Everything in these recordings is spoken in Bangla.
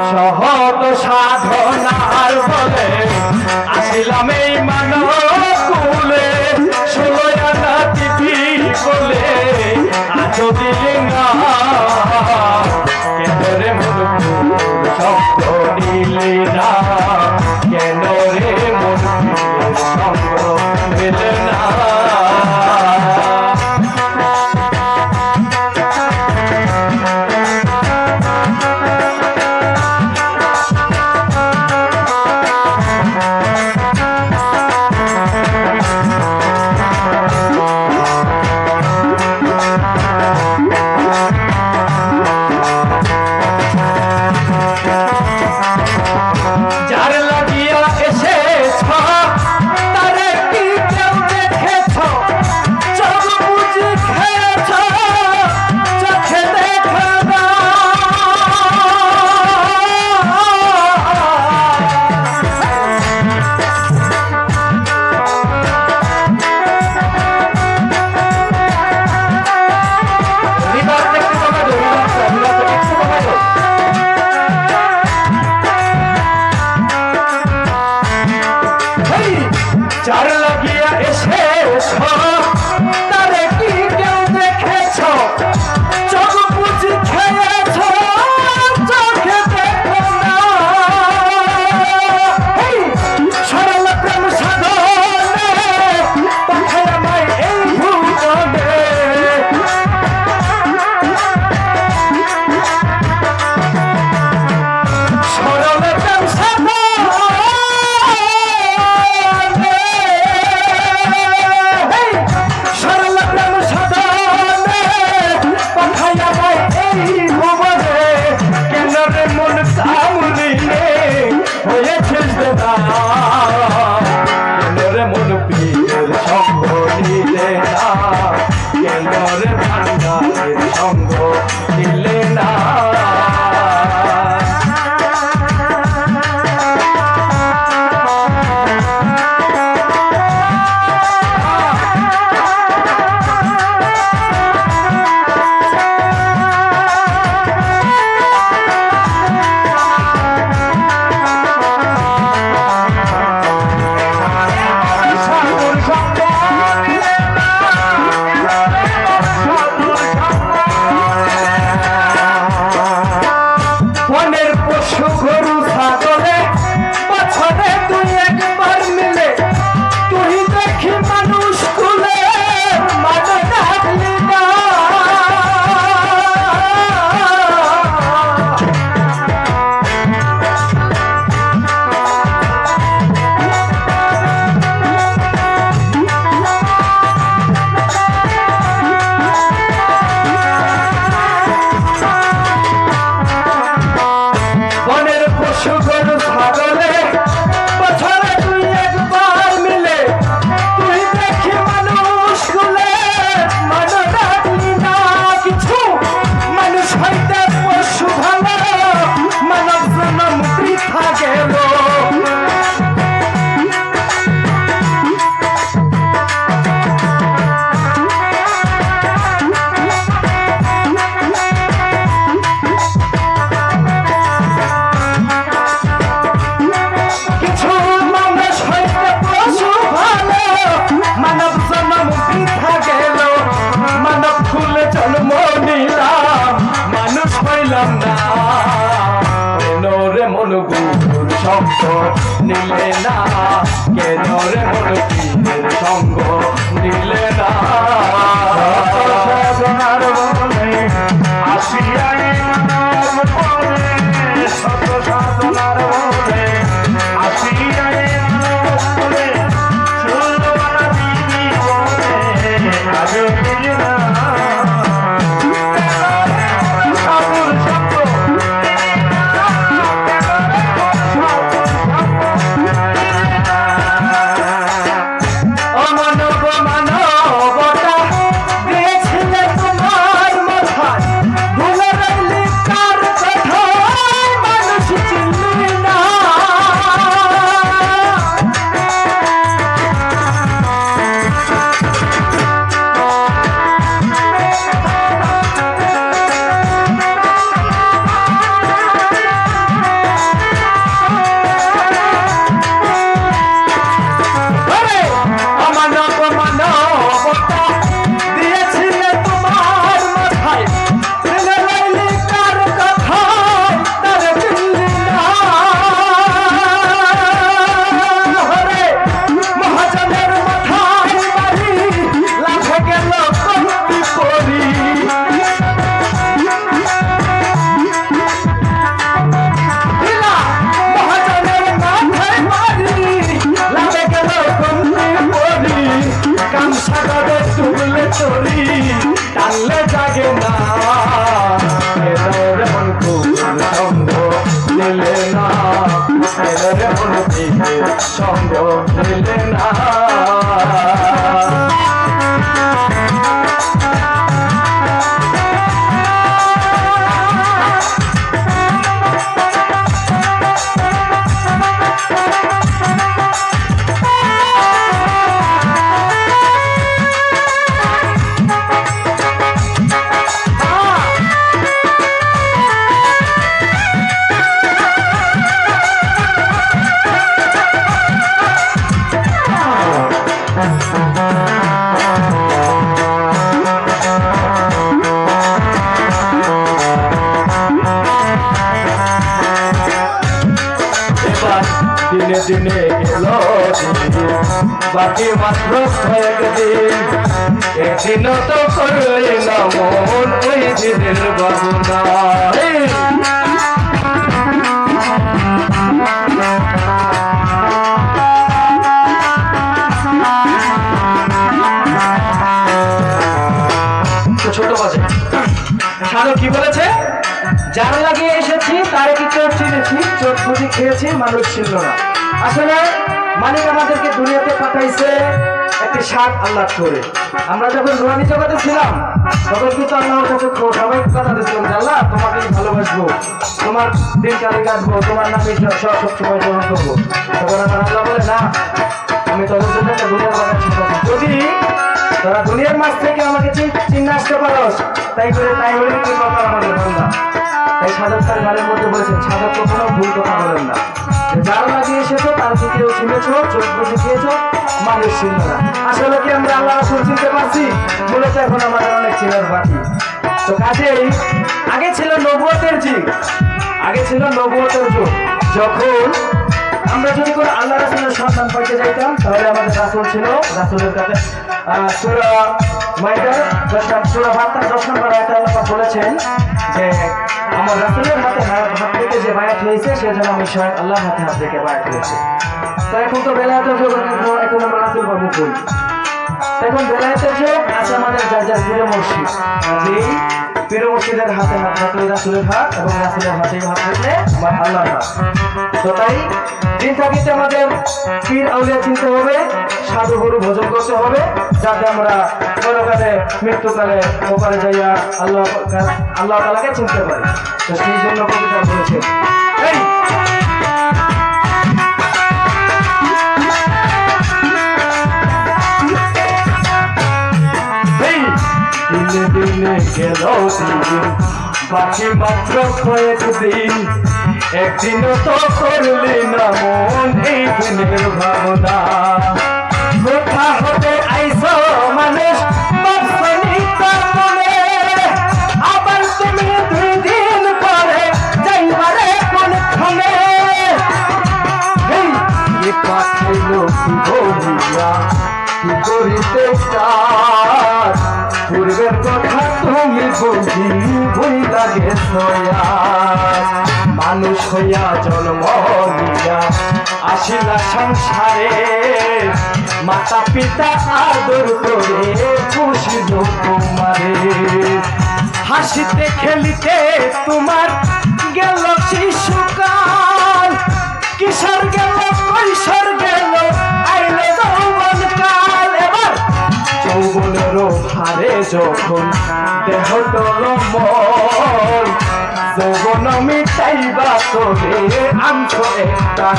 সহজ সাধনার বলে আসিলাম এই মানব কুলে, 16 আনা তিথি বলে আজ দিলি না কেন রে মন সঙ্গ নিলি না, কেন রে মন সঙ্গ নিলে না। যার লাগিয়া এসেছ তারে কি কেউ দেখেছ, চোখ বুঝি খেয়েছ চোখে দেখো না। সরল প্রেম সাধনে পাঠায় আমায় এই ভুবনে, সরল প্রেম সাধনে হয়েছিস বেদা, কেন রে মন পীরের সঙ্গ নিলে না, কেন রে ভান্ডারের সঙ্গ নিলে না। গরু ছাগলে বছরে তুই একবার মিলে, তুই দেখি মানুষ কুলে মানে ডাকলি না। গরু ছাগলে বছরে তুই একবার মিলে, তুই দেখি মানুষ গুলে মন ডাকলি না কিছু। মানুষ হইতে পশু ভালো, মানব জন্ম বৃথা গেল। জন্ম নিলাম মানুষ হইলাম না, কেন রে মন গুরুর সঙ্গ নিলে না, কেন রে মন পীরের সঙ্গ নিলে না। সাধনার বলে আসিয়াই মানব বলে, শত সাধনার বলে আসিয়াই মানব বলে, 16 আনা তিথি বলে আজ দিলি না। মানবতা দিয়েছিল দিনে দিনে গেল বাকি মাত্র কয়েকদিন একদিন তো করলে না মন ওই দিনের ভাবনা ছোট বাজে সাধু কি বলেছে যার লাগিয়ে এসেছি তার কি চোট চিনেছি চোট বুঝি খেয়েছি মানুষ ছিল না আসলে মালিক আমাদেরকে দুনিয়াতে পাঠাইছে একটি স্বাদ আল্লাহ করে আমরা যখন রুহানি জগতে ছিলাম তখন কিন্তু আল্লাহর কাছে সবাই কথা দিয়েছিলাম যে আল্লাহ তোমাকে ভালোবাসবো তোমার দিন কালে কাটবো তোমার নামে সবসময় গ্রহণ করবো তখন আমার আল্লাহ বলে না আমি তোদের জন্য একটা দুনিয়ার বানাচ্ছি যদি তোরা দুনিয়ার মাছ থেকে আমাকে চিন্তা আসতে পারস তাই বলে তুই কথা আমাদের বান্দা তাই সাধক তার গানের মধ্যে বলেছেন সাধক কখনো ভুল কথা বলেন না যার লাগিয়ে এসেছো তার থেকেও শুনেছ চোখ বুঝে খেয়েছ মানুষ ছিল না আসলে কি আমরা আল্লাহ রাসূল চিনতে পারছি মূলত এখন আমাদের অনেক চিনার বাকি তো কাজেই আগে ছিল নবুয়তের যুগ যখন আমরা যদি কোনো আল্লাহ রাসূলের সন্তান পাইতে যাইতাম তাহলে আমাদের রাসূল ছিল রাসূলের কাছে সূরা মাইদার 10 নম্বর আয়াতে আল্লাহ বলেছেন যে আমার রাসূলের হাত থেকে যে বায়াত হয়েছে সেজন্য আমি স্বয়ং আল্লাহর হাত থেকে বায়াত হয়েছে তো এখন তো বেলায়েতের যুগ এখন আমরা রাসূল বাবু কই এখন বেলায়েতের যুগ আছে আমাদের যার পীর মুর্শিদ যেই পীর মুর্শিদের হাতে হাত রাখলে রাসূলের হাত এবং রাসূলের হাতে হাত রাখলে আমার আল্লাহর হাত তো তাই দিন থাকিতে আমাদের পীর আউলিয়া চিনতে হবে সাধু গুরু ভজন করতে হবে যাতে আমরা পরকালে মৃত্যুকালে ওপারে যাইয়া আল্লাহ তাআলাকে চিনতে পারি তো সেই জন্য কবিতা বলেছে দিনে দিনে গেল দিন বাকি মাত্র কয়েকদিন একদিনও তো করলি না মন এই দিনের ভাবনা কোথা হতে আইস মানুষ আবার তুমি 2 দিন পরে যাইবারে কোন খানে পাঠাইল কি বলিয়া কি করিতে চাস পূর্বের কথা তুমি বুঝি ভুল লাগে মানুষ হইয়া জন্ম নিয়া আসিলা সংসারে মাতা পিতা আদর করে খুশিল তোমারে হাসিতে খেলিতে তোমার গেল শিশুকাল কিশোর গেল কৈশোর গেল আইলে যৌবন কাল এবার যৌবনেরও হারে যখন দেহ টলমল যৌবন মিটাইবা তোরে আনছ একটা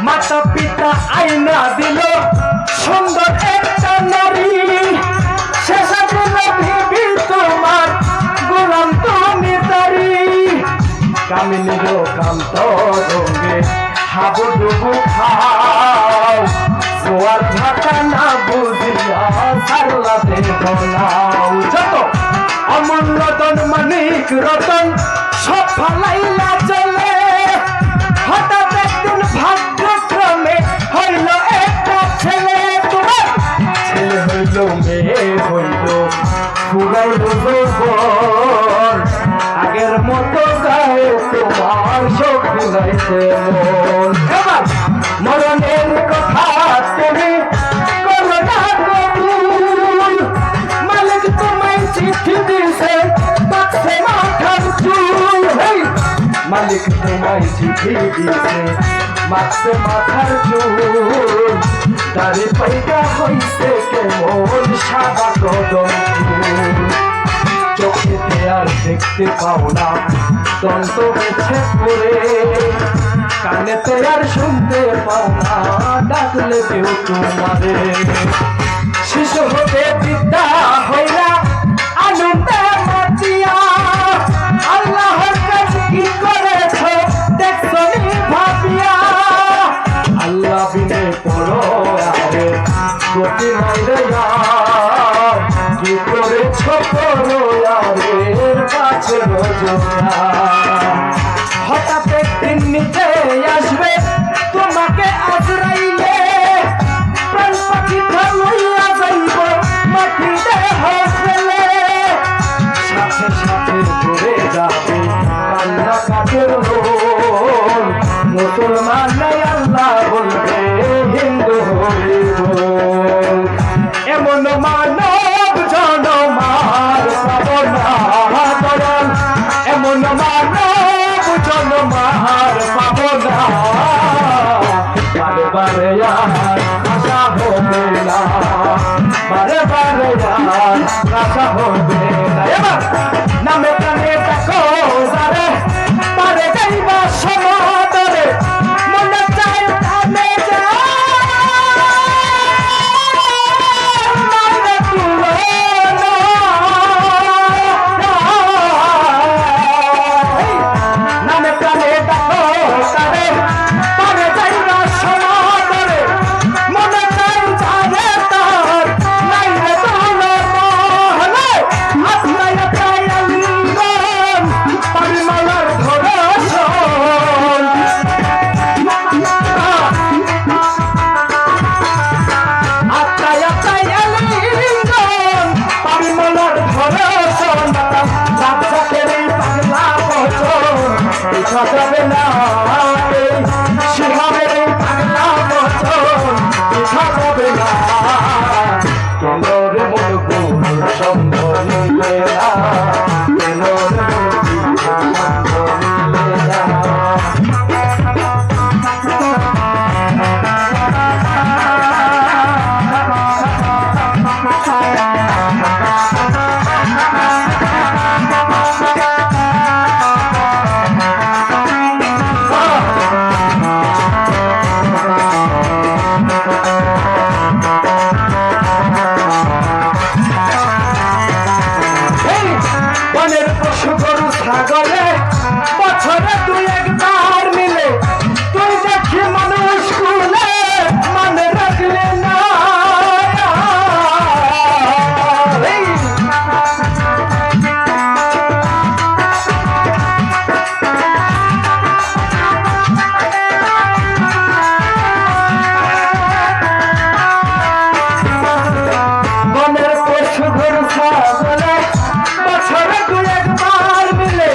মাতা পিতা আইনা দিল সুন্দর একটা নারী শেষে দিল ভিবি তোমার গোলাম তুমি তারি কামিনীর কান্ত রঙে হাবুডুবু খাও সোয়ার ভাষা না বুঝিয়া সারলা দেব নাও যত অমূল্য ধন মানিক রতন সব ফালাইলা চলে হঠাৎ একদিন ভাগ্যক্রমে হইল একটা ছেলে তোমার ছেলে হইল মেয়ে হইল ফুরাইল যৌবন আগের মতো গায়ে তোমার শক্তি নাইছে মন এবার মরণের কথা তুমি করো না কবুল মালিক তোমায় চিঠি দিছে বাক্সে মাথার চুল মালিক তোমায় চিঠি দিছে বাক্সে মাথার চুল তারে পাইকা হইছে কেমন সাদা কদম ফুল চোখেতে আর দেখতে পাও না দন্ত বেছে পড়ে কানেতে আর শুনতে পাও না ডাকলে কেউ তোমারে শিশু হতে বিদ্যা হইলা আনন্দে মাতিয়া আল্লাহর কাছে কি করেছ দেখছো নি ভাবিয়া আল্লাহ বিনে পড়ো আরে গতি নাই রে কি করেছ পড়ো আরের কাছে রোজনা হঠাৎ একদিন নিতে আসবে বুকের লোল মুসলমান নাই আল্লাহ বলবে হিন্দু হইব এমন মানব জনমার পাবনা দয়াল এমন মানব জনমার পাবনা বারে বারে আর আশা হবে না বারে বারে আর আশা হবে না এবার নামে প্রাণে দেখো যারে পারে যাইবা সমাদরে মনে চাই নামে নামে প্রাণে দেখো তারে পারে যাইবা সমাদরে মনে চাই যারে তার নাই রে তোলে মহলে আপনায় তাই আলিঙ্গন পরিমলার ধরসন আপনায় তাই আলিঙ্গন পরিমলার ধরসন রাজ্জাকের এই পাগলা বচন দেখা যাবে না শিহাবের এই পাগলা বচন দেখা যাবে না কেন রে মন গুণ সম্ভলিবে না কেন রে মন গুণ সম্ভলিবে না বনের পশু গরু ছাগলে বছরে তুই একবার মিলে তুই দেখি মানুষ কুলে মানে রাখলে না বনের পশু গরু ছাগলে বছরে তুই একবার মিলে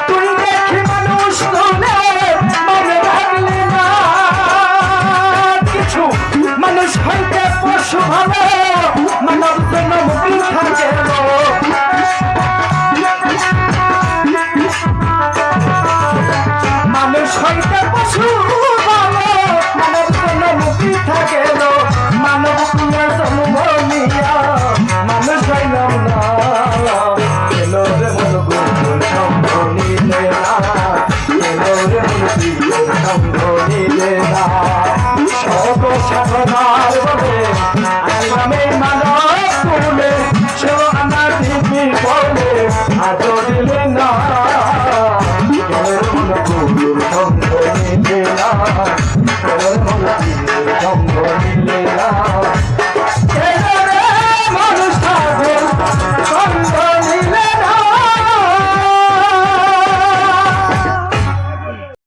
তুই দেখি মানুষ কুলে মানে রাখলে না কিছু মানুষ হইতে পশু ভালো মানব জন্ম বৃথা গেল মানুষ হইতে